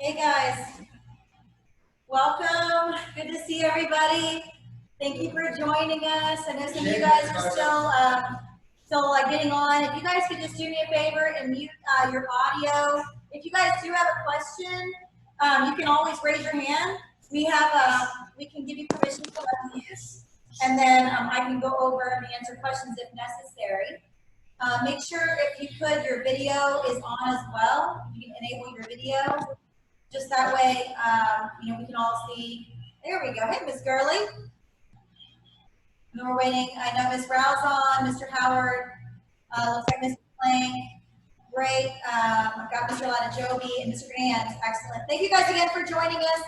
Hey guys, welcome. Good to see everybody. Thank you for joining us. I know some of you guys are still getting on. If you guys could just do me a favor and mute your audio. If you guys do have a question, you can always raise your hand. We can give you permission to unmute, and then I can go over and answer questions if necessary. Make sure if you could, your video is on as well. You can enable your video. Just that way, we can all see. There we go. Hey, Miss Gurley. And we're waiting. I know Miss Rouse on, Mr. Howard. Looks like Mr. Plank. Great. I've got Mr. Joby and Mr. Grant. Excellent. Thank you guys again for joining us.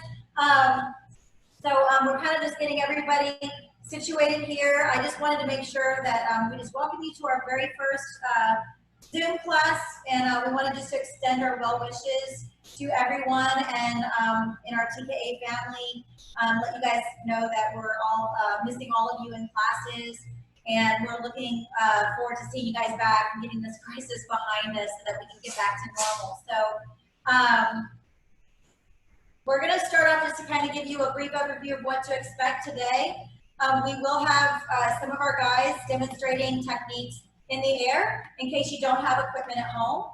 We're kind of just getting everybody situated here. I just wanted to make sure that we just welcome you to our very first Zoom class, and we wanted just to extend our well wishes to everyone and in our TKA family. Let you guys know that we're all missing all of you in classes, and we're looking forward to seeing you guys back and getting this crisis behind us so that we can get back to normal. So we're going to start off just to kind of give you a brief overview of what to expect today. We will have some of our guys demonstrating techniques in the air in case you don't have equipment at home.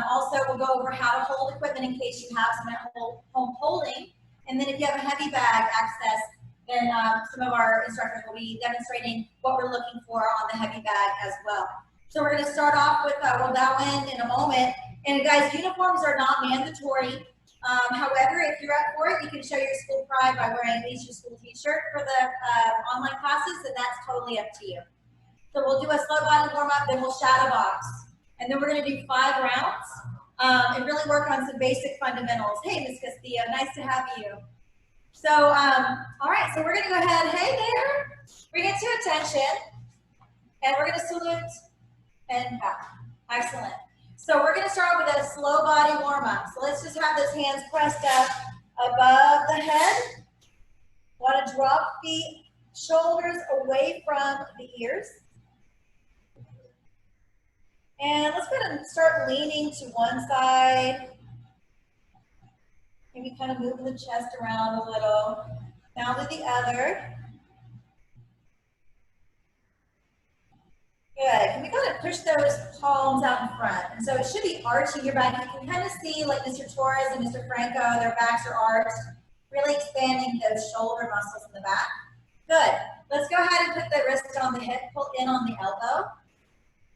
Also, we'll go over how to hold equipment in case you have some at home holding. And then if you have a heavy bag access, then some of our instructors will be demonstrating what we're looking for on the heavy bag as well. So we're going to start off with, we'll dial in a moment. And guys, uniforms are not mandatory. However, if you're up for it, you can show your school pride by wearing at least your school t-shirt for the online classes, and that's totally up to you. So we'll do a slow body warm up, then we'll shadow box. And then we're going to do 5 rounds and really work on some basic fundamentals. Hey, Ms. Castillo, nice to have you. So, all right, so we're going to go ahead. Hey there. Bring it to attention. And we're going to salute and back. Excellent. So we're going to start with a slow body warm up. So let's just have those hands pressed up above the head. Want to drop the shoulders away from the ears. And let's go ahead and start leaning to one side. Maybe kind of moving the chest around a little. Now to the other. Good. Can we go ahead and push those palms out in front? And so it should be arching your back. You can kind of see like Mr. Torres and Mr. Franco, their backs are arched, really expanding those shoulder muscles in the back. Good. Let's go ahead and put the wrist on the hip, pull in on the elbow.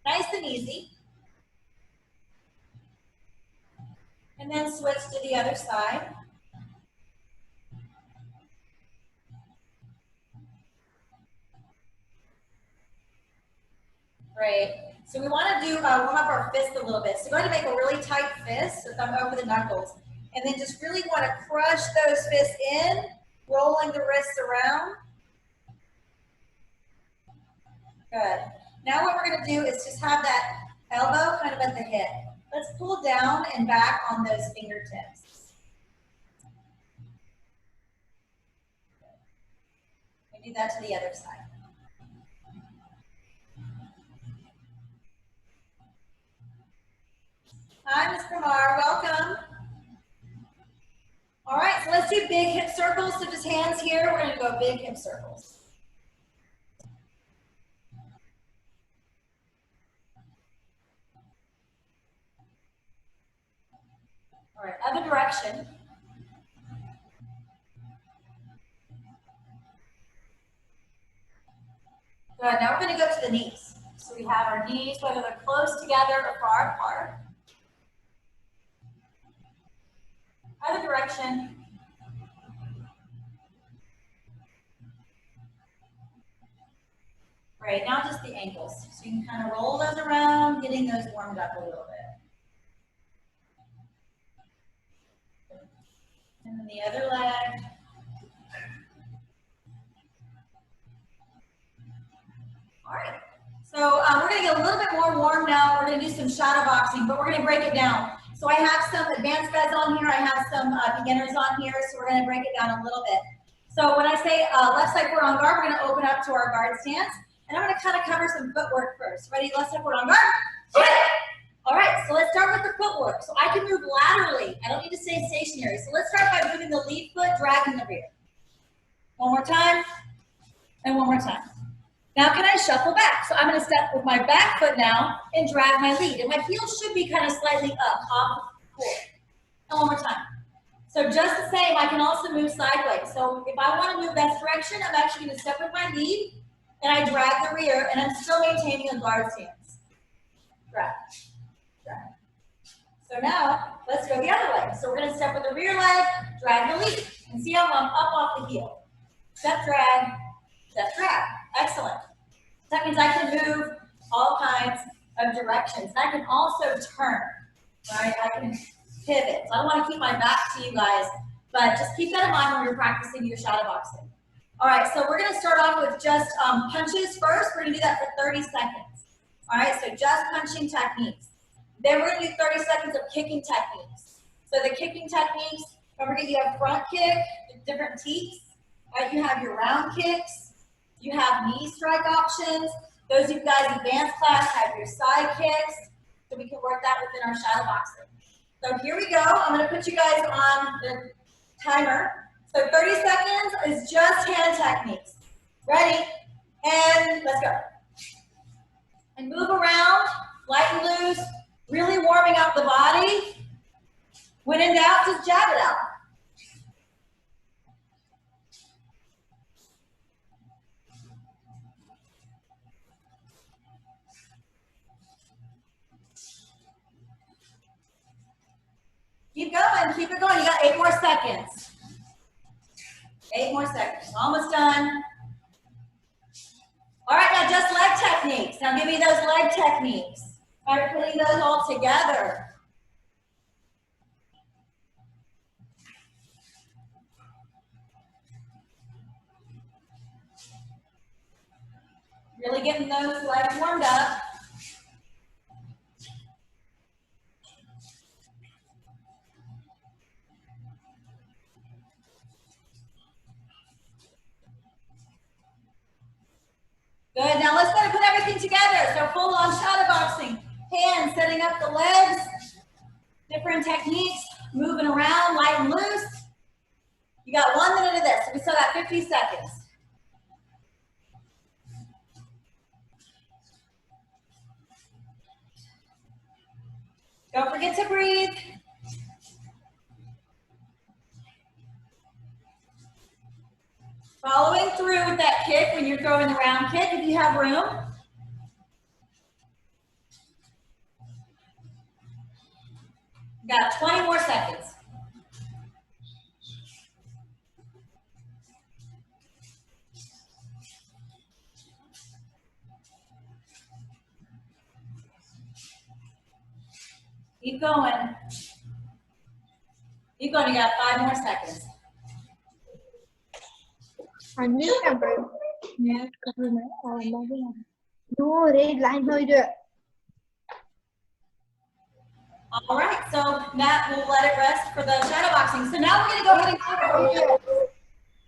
Nice and easy. And then switch to the other side. Great. So we want to do warm up our fist a little bit. So go ahead and make a really tight fist, so thumb over the knuckles. And then just really want to crush those fists in, rolling the wrists around. Good. Now what we're going to do is just have that elbow kind of at the hip. Let's pull down and back on those fingertips. And do that to the other side. Hi, Ms. Kumar, welcome. All right, so let's do big hip circles. So just hands here, we're going to go big hip circles. All right, other direction. Good, now we're going to go to the knees. So we have our knees, whether they're close together or far apart. Other direction. Great, now just the ankles. So you can kind of roll those around, getting those warmed up a little bit. And then the other leg. All right, so we're going to get a little bit more warm now. We're going to do some shadow boxing, but we're going to break it down. So I have some advanced guys on here. I have some beginners on here, so we're going to break it down a little bit. So when I say left side forward on guard, we're going to open up to our guard stance. And I'm going to kind of cover some footwork first. Ready? Left side forward on guard. All right, so let's start with the footwork. So I can move laterally. I don't need to stay stay stationary. So let's start by moving the lead foot, dragging the rear. One more time, and one more time. Now can I shuffle back? So I'm gonna step with my back foot now and drag my lead. And my heel should be kind of slightly up, off the floor. And one more time. So just the same, I can also move sideways. So if I want to move that direction, I'm actually going to step with my lead, and I drag the rear, and I'm still maintaining a guard stance. Drag, drag. So now, let's go the other way. So we're going to step with the rear leg, drag the lead, and see how I'm up off the heel. Step, drag, excellent. That means I can move all kinds of directions. I can also turn, right? I can pivot. So I don't want to keep my back to you guys, but just keep that in mind when you're practicing your shadowboxing. All right, so we're going to start off with just punches first. We're going to do that for 30 seconds. All right, so just punching techniques. Then we're going to do 30 seconds of kicking techniques. So the kicking techniques, don't forget you have front kick, different teaks. Right? You have your round kicks. You have knee strike options. Those of you guys in advanced class have your side kicks. So we can work that within our shadowboxing. So here we go. I'm going to put you guys on the timer. So 30 seconds is just hand techniques. Ready? And let's go. And move around, light and loose, really warming up the body. When in doubt, just jab it out. Keep going, keep it going. You got 8 more seconds. 8 more seconds, almost done. All right, now just leg techniques. Now give me those leg techniques. All right, putting those all together. Really getting those legs warmed up. Good, now let's go and put everything together. So full on shadowboxing, hands, setting up the legs, different techniques, moving around, light and loose. You got 1 minute of this, so we still got 50 seconds. Don't forget to breathe. Following through with that kick when you're throwing the round kick if you have room. You got 20 more seconds. Keep going. Keep going, you got 5 more seconds. No, red line here. All right, so Matt will let it rest for the shadowboxing. So now we're going to go ahead and cover.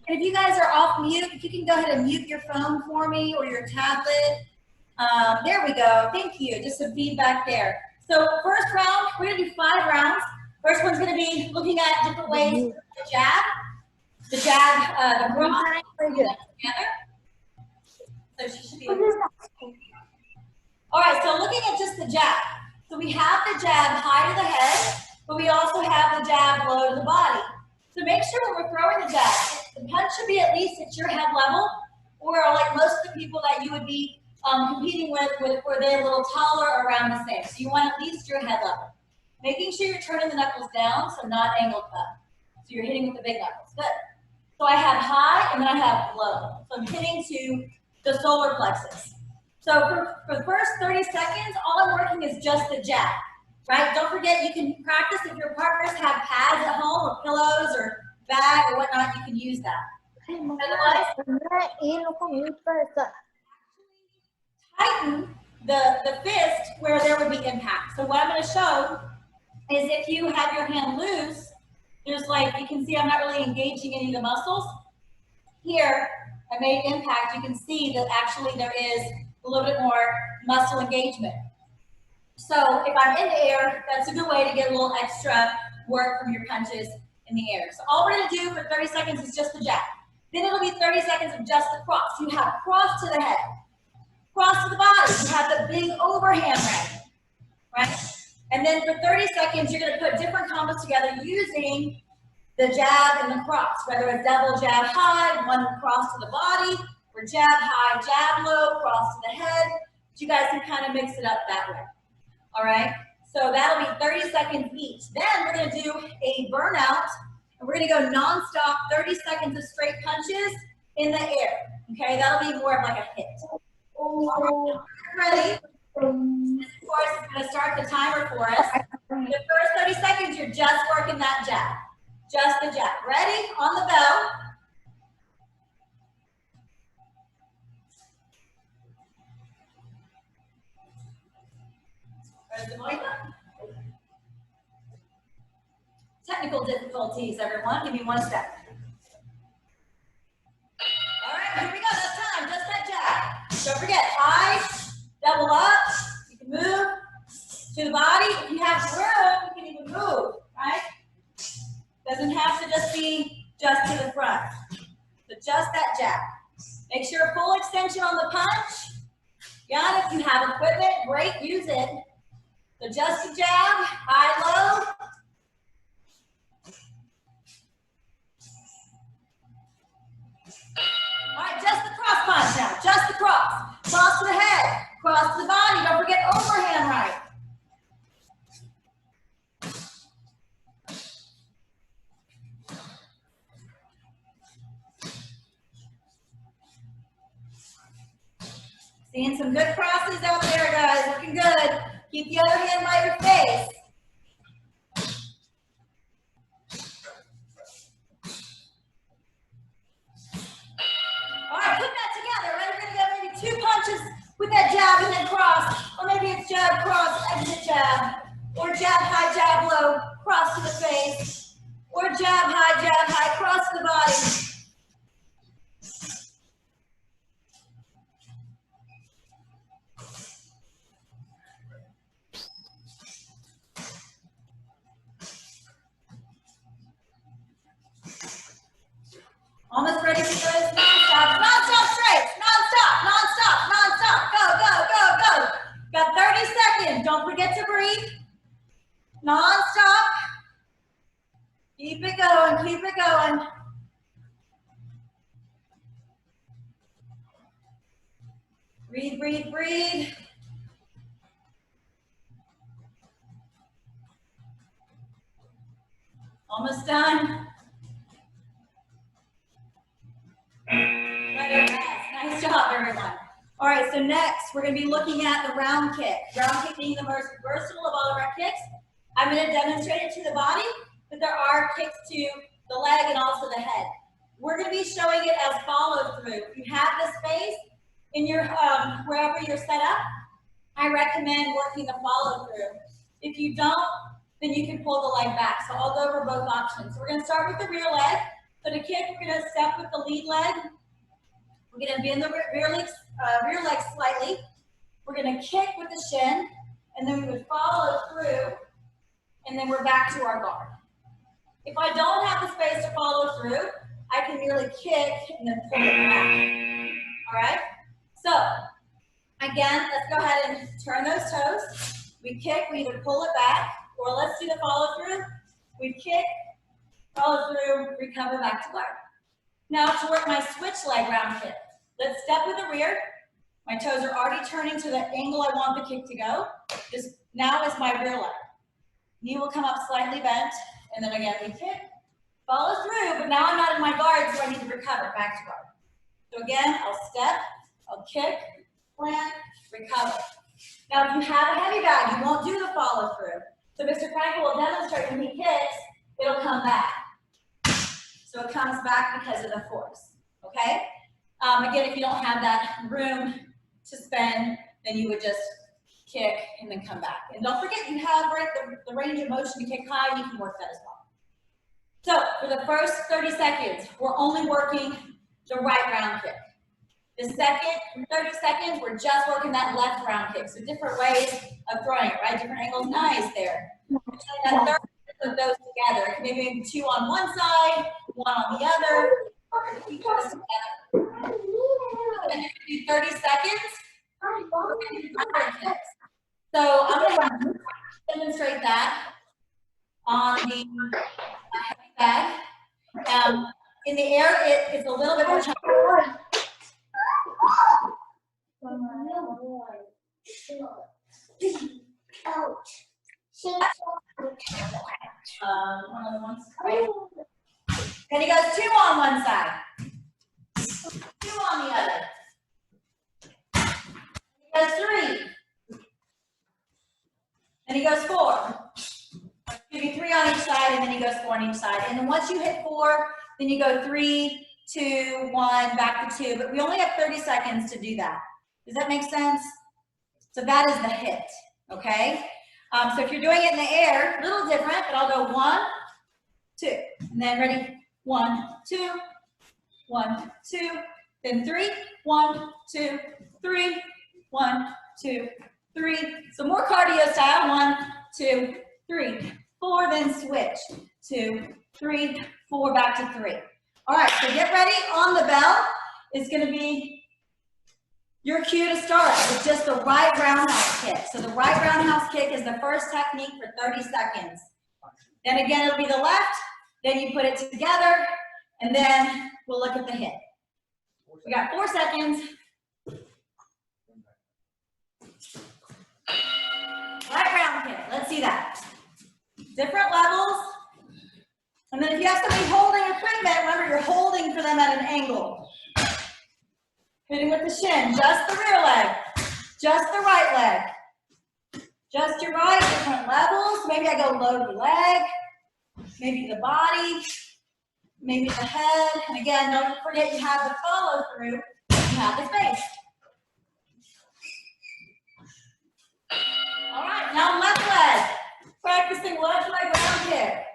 And if you guys are off mute, if you can go ahead and mute your phone for me or your tablet. There we go. Thank you. Just some feedback there. So first round, we're going to do 5 rounds. First one's going to be looking at different ways to jab. The jab, the broad together. So she should be able to. All right, so looking at just the jab. So we have the jab high to the head, but we also have the jab low to the body. So make sure when we're throwing the jab, the punch should be at least at your head level, or like most of the people that you would be competing with where they're a little taller or around the same. So you want at least your head level. Making sure you're turning the knuckles down, so not angled up. So you're hitting with the big knuckles. Good. So I have high and then I have low. So I'm hitting to the solar plexus. So for the first 30 seconds, all I'm working is just the jab, right? Don't forget you can practice if your partners have pads at home or pillows or bag or whatnot, you can use that. Otherwise, tighten the fist where there would be impact. So what I'm going to show is if you have your hand loose, there's like, you can see I'm not really engaging any of the muscles. Here, I made impact. You can see that actually there is a little bit more muscle engagement. So if I'm in the air, that's a good way to get a little extra work from your punches in the air. So all we're gonna do for 30 seconds is just the jab. Then it'll be 30 seconds of just the cross. You have cross to the head, cross to the body. You have the big overhand right? And then for 30 seconds, you're gonna put different combos together using the jab and the cross, whether it's double jab high, one cross to the body, or jab high, jab low, cross to the head. But you guys can kind of mix it up that way. All right? So that'll be 30 seconds each. Then we're gonna do a burnout, and we're gonna go nonstop, 30 seconds of straight punches in the air. Okay, that'll be more of like a hit. All right, ready? This, of course, is gonna start the timer for us. The first 30 seconds, you're just working that jab. Just the jab. Ready? On the bell. Technical difficulties, everyone. Give me one step. All right, here we go. That's time. Just that jab. Don't forget, high, double up. You can move to the body. If you have room, you can even move, right? Doesn't have to just be just to the front. So just that jab. Make sure full extension on the punch. Again, if you have equipment, great, use it. So just the jab, high, low. All right, just the cross punch now, just the cross. Cross to the head, cross to the body. Don't forget overhand right. Seeing some good crosses out there, guys. Looking good. Keep the other hand by your face. All right, put that together, right? We're gonna get maybe 2 punches with that jab and then cross. Or maybe it's jab, cross, exit jab. Or jab high, jab low, cross to the face. Or jab high, cross to the body. Almost ready for those non-stop. Non-stop straight. Non-stop, non-stop, non-stop. Go, go, go, go. Got 30 seconds. Don't forget to breathe. Non-stop. Keep it going, keep it going. Breathe, breathe, breathe. Almost done. Nice job, everyone. All right, so next we're going to be looking at the round kick. Round kick being the most versatile of all of our kicks. I'm going to demonstrate it to the body, but there are kicks to the leg and also the head. We're going to be showing it as follow through. If you have the space in your wherever you're set up, I recommend working the follow through. If you don't, then you can pull the leg back. So I'll go over both options. So we're going to start with the rear leg. So to kick, we're going to step with the lead leg. We're going to bend the rear leg slightly. We're going to kick with the shin, and then we would follow through, and then we're back to our guard. If I don't have the space to follow through, I can merely kick and then pull it back. All right? So, again, let's go ahead and turn those toes. We kick, we either pull it back, or let's do the follow through. We kick, follow through, recover back to guard. Now to work my switch leg round kick. Let's step with the rear. My toes are already turning to the angle I want the kick to go. This now is my rear leg. Knee will come up slightly bent, and then again we kick, follow through, but now I'm not in my guard, so I need to recover back to guard. So again, I'll step, I'll kick, plant, recover. Now if you have a heavy bag, you won't do the follow through. So Mr. Frankel will demonstrate when he kicks, it'll come back. So it comes back because of the force, okay? Again, if you don't have that room to spend, then you would just kick and then come back. And don't forget, you have the range of motion to kick high, you can work that as well. So for the first 30 seconds, we're only working the right round kick. The second 30 seconds, we're just working that left round kick. So different ways of throwing it, right? Different angles, nice there. That third put those together. It can maybe 2 on one side, 1 on the other. Keep those together. And then you can do 30 seconds. We're going to do other kicks. So I'm going to demonstrate that on the heavy bag. In the air, it's a little bit more challenging. Then he goes 2 on one side, 2 on the other. He goes 3. Then he goes 4. Give you 3 on each side, and then he goes 4 on each side. And then once you hit 4, then you go 3, 2, 1, back to 2. But we only have 30 seconds to do that. Does that make sense? So that is the hit, okay? So if you're doing it in the air, a little different, but I'll go 1, 2, and then ready, 1, 2, 1, 2, then 3, 1, 2, 3, 1, 2, 3. So more cardio style, 1, 2, 3, 4, then switch, 2, 3, 4, back to 3. All right, so get ready. On the bell is going to be your cue to start with just the right roundhouse kick. So the right roundhouse kick is the first technique for 30 seconds. Then again, it'll be the left, then you put it together, and then we'll look at the hit. We got 4 seconds. Right round kick, let's see that. Different levels. And then if you have somebody holding equipment, remember you're holding for them at an angle. Hitting with the shin, just the rear leg, just the right leg. Just your right, different levels. Maybe I go low to the leg, maybe the body, maybe the head. And again, don't forget you have the follow through, you have the face. All right, now left leg. Practicing left leg round kick.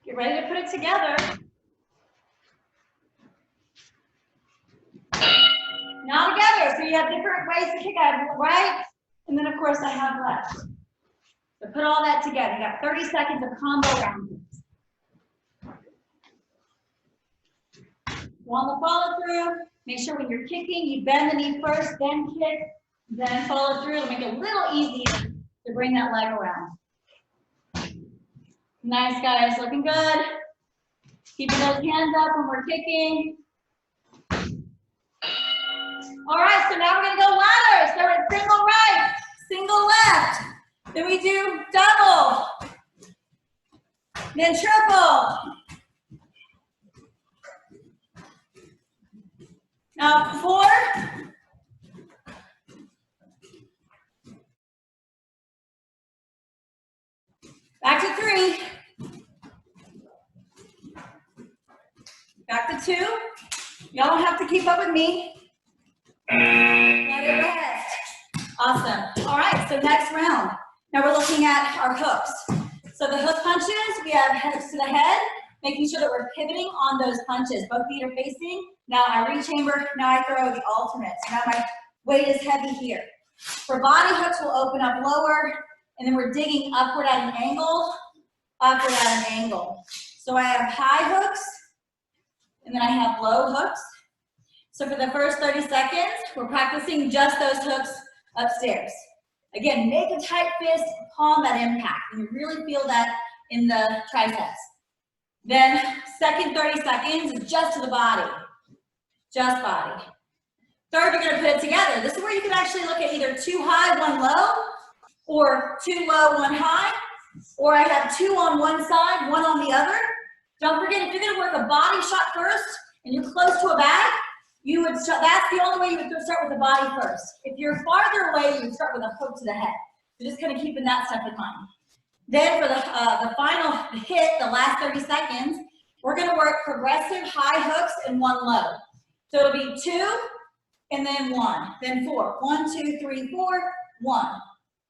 Get ready to put it together. Now together, so you have different ways to kick. I have right, and then of course I have left. So put all that together. You got 30 seconds of combo round kicks. On the follow through, make sure when you're kicking, you bend the knee first, then kick, then follow through. It'll make it a little easier to bring that leg around. Nice, guys, looking good. Keeping those hands up when we're kicking. All right, so now we're gonna go ladder. So it's single right, single left. Then we do double, then triple. Now 4. Back to 3. Back to 2. Y'all don't have to keep up with me. Let it rest. Awesome. All right, so next round. Now we're looking at our hooks. So the hook punches, we have hooks to the head, making sure that we're pivoting on those punches. Both feet are facing. Now I rechamber, now I throw the alternate. So now my weight is heavy here. For body hooks, we'll open up lower, and then we're digging upward at an angle, upward at an angle. So I have high hooks, and then I have low hooks. So for the first 30 seconds, we're practicing just those hooks upstairs. Again, make a tight fist upon that impact, and you really feel that in the triceps. Then second 30 seconds is just to the body, just body. Third, you're gonna put it together. This is where you can actually look at either 2 high, 1 low, or 2 low, 1 high, or I have 2 on one side, 1 on the other. Don't forget, if you're gonna work a body shot first, and you're close to a bag, you would start, that's the only way you would start with the body first. If you're farther away, you would start with a hook to the head. So just kind of keeping that stuff in mind. Then for the final hit, the last 30 seconds, we're gonna work progressive high hooks and 1 low. So it'll be 2, and then 1, then 4. 1, 2, 3, 4, 1.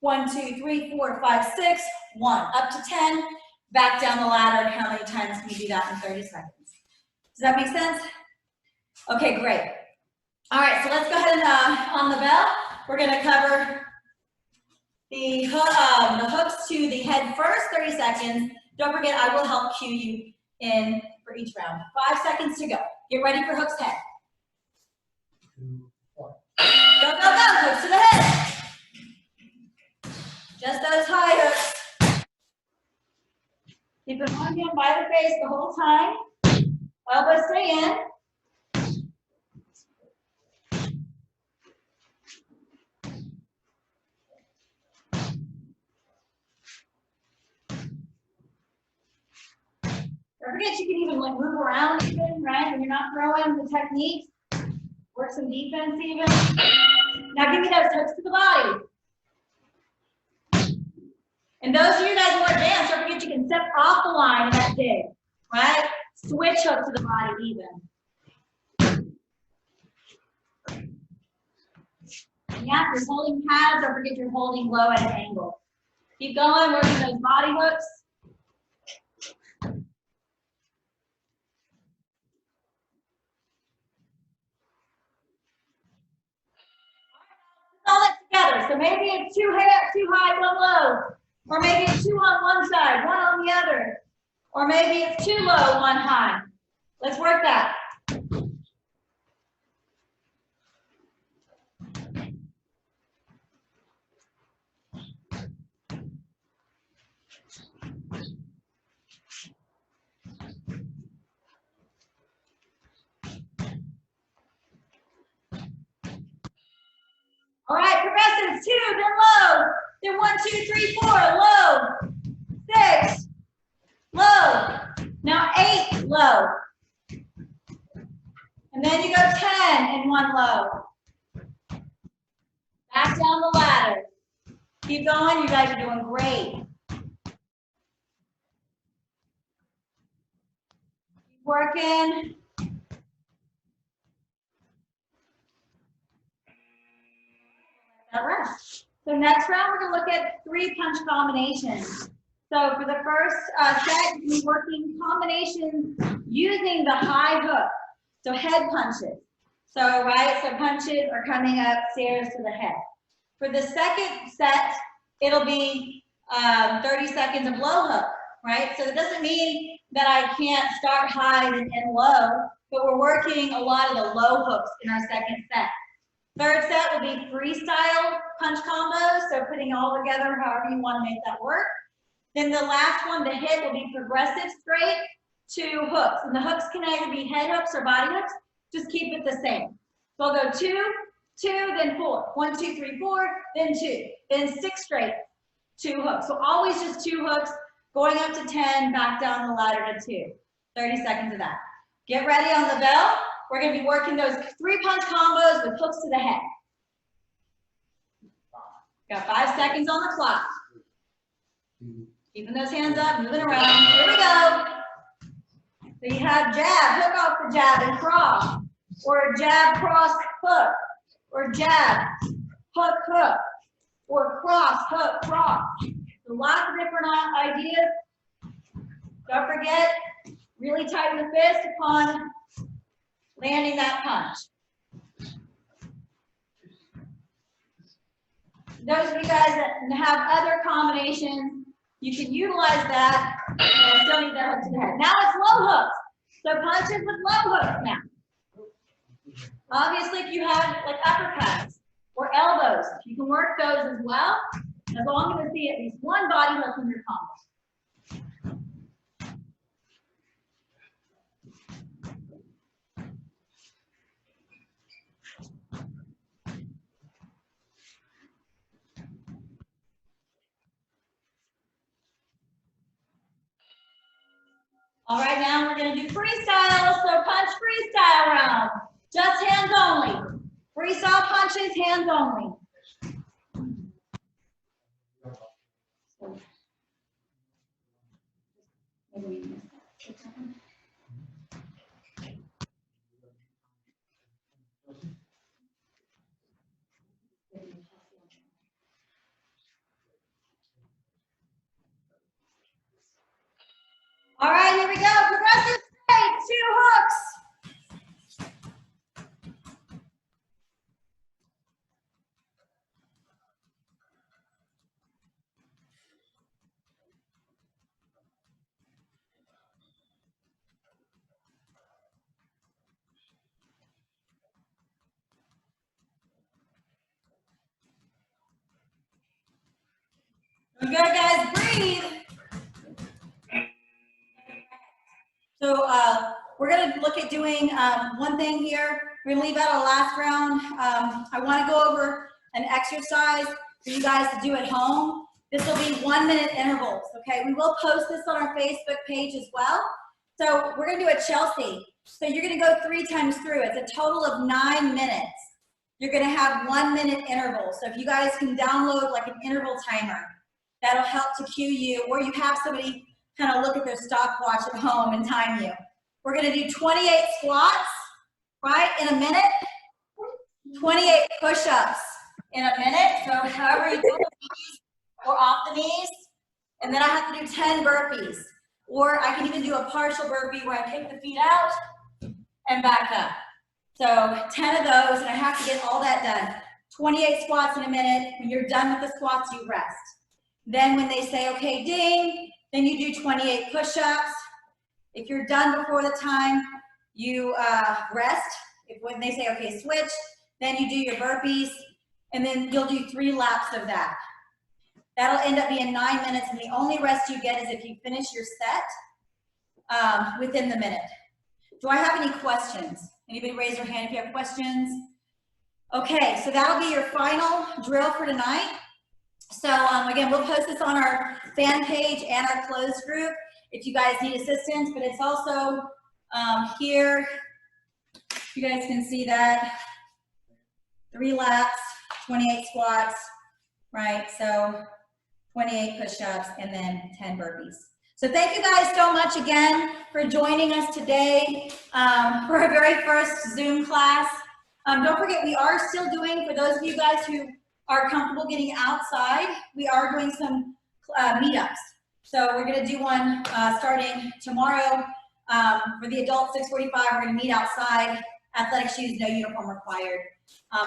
1, 2, 3, 4, 5, 6. 1. Up to 10. Back down the ladder. How many times can you do that in 30 seconds? Does that make sense? Okay, great. All right, so let's go ahead and on the bell, we're going to cover the hooks to the head first, 30 seconds. Don't forget, I will help cue you in for each round. 5 seconds to go. Get ready for hooks head. 2, 1. Go, go, go. Hooks to the head. Just those high hooks. Keep it on hand by the face the whole time. Elbows stay in. Don't forget you can even like move around even, right? When you're not throwing the techniques. Work some defense even. Now give me those hooks to the body. And those of you guys who are advanced, don't forget you can step off the line in that dig, right? Switch hook to the body even. And yeah, if you're holding pads, don't forget you're holding low at an angle. Keep going, working those body hooks. All that together. So maybe it's too high, one low. Or maybe it's 2 on one side, 1 on the other. Or maybe it's 2 low, 1 high. Let's work that. All right, progressives, 2, then low. Then 1, 2, 3, 4, low. 6, low. Now 8, low. And then you go 10 and 1 low. Back down the ladder. Keep going, you guys are doing great. Keep working. That rest. So next round, we're going to look at 3 punch combinations. So for the first set, you're be working combinations using the high hook. So head punches. So, right, so punches are coming upstairs to the head. For the second set, it'll be 30 seconds of low hook, right? So that doesn't mean that I can't start high and end low, but we're working a lot of the low hooks in our second set. Third set will be freestyle punch combos, so putting all together however you want to make that work. Then the last one, the hit, will be progressive straight to hooks. And the hooks can either be head hooks or body hooks. Just keep it the same. So I'll go 2, 2, then 4. 1, 2, 3, 4, then 2. Then 6 straight, 2 hooks. So always just 2 hooks, going up to 10, back down the ladder to 2. 30 seconds of that. Get ready on the bell. We're going to be working those 3 punch combos with hooks to the head. Got 5 seconds on the clock. Keeping those hands up, moving around. Here we go. So you have jab, hook off the jab and cross. Or jab, cross, hook. Or jab, hook, hook. Or cross, hook, cross. So lots of different ideas. Don't forget, really tighten the fist upon landing that punch. Those of you guys that have other combinations, you can utilize that and still need that hook to the head. Now it's low hooks. So punches with low hooks now. Obviously, if you have like uppercuts or elbows, you can work those as well, as long as you see at least 1 body hook in your combo. All right, now we're going to do freestyle, so punch freestyle round. Just hands only. Freestyle punches, hands only. All right, here we go. Progressive straight, 2 hooks. Good, guys, breathe. So we're gonna look at doing one thing here. We're gonna leave out our last round. I wanna go over an exercise for you guys to do at home. This will be 1-minute intervals, okay? We will post this on our Facebook page as well. So we're gonna do a Chelsea. So you're gonna go 3 times through. It's a total of 9 minutes. You're gonna have 1-minute intervals. So if you guys can download like an interval timer, that'll help to cue you, or you have somebody kind of look at their stopwatch at home and time you. We're gonna do 28 squats, right, in a minute, 28 push-ups in a minute, so however you do it, or off the knees, and then I have to do 10 burpees, or I can even do a partial burpee where I kick the feet out and back up. So 10 of those, and I have to get all that done. 28 squats in a minute. When you're done with the squats, you rest. Then when they say, okay, ding, then you do 28 push-ups. If you're done before the time, you rest. When they say, okay, switch, then you do your burpees, and then you'll do 3 laps of that. That'll end up being 9 minutes, and the only rest you get is if you finish your set within the minute. Do I have any questions? Anybody raise their hand if you have questions? Okay, so that'll be your final drill for tonight. So again, we'll post this on our fan page and our closed group if you guys need assistance, but it's also here. You guys can see that. 3 laps, 28 squats, right? So 28 push-ups and then 10 burpees. So thank you guys so much again for joining us today for our very first Zoom class. Don't forget, we are still doing, for those of you guys who are comfortable getting outside, we are doing some meetups. So we're gonna do one starting tomorrow. For the adults, 6:45, we're gonna meet outside, athletic shoes, no uniform required.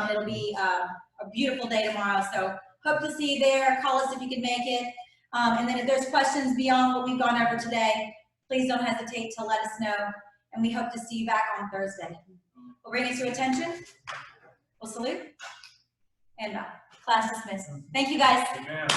It'll be a beautiful day tomorrow, so hope to see you there. Call us if you can make it. And then if there's questions beyond what we've gone over today, please don't hesitate to let us know. And we hope to see you back on Thursday. We'll bring it to attention. We'll salute. And class dismissed. Thank you guys. Amen.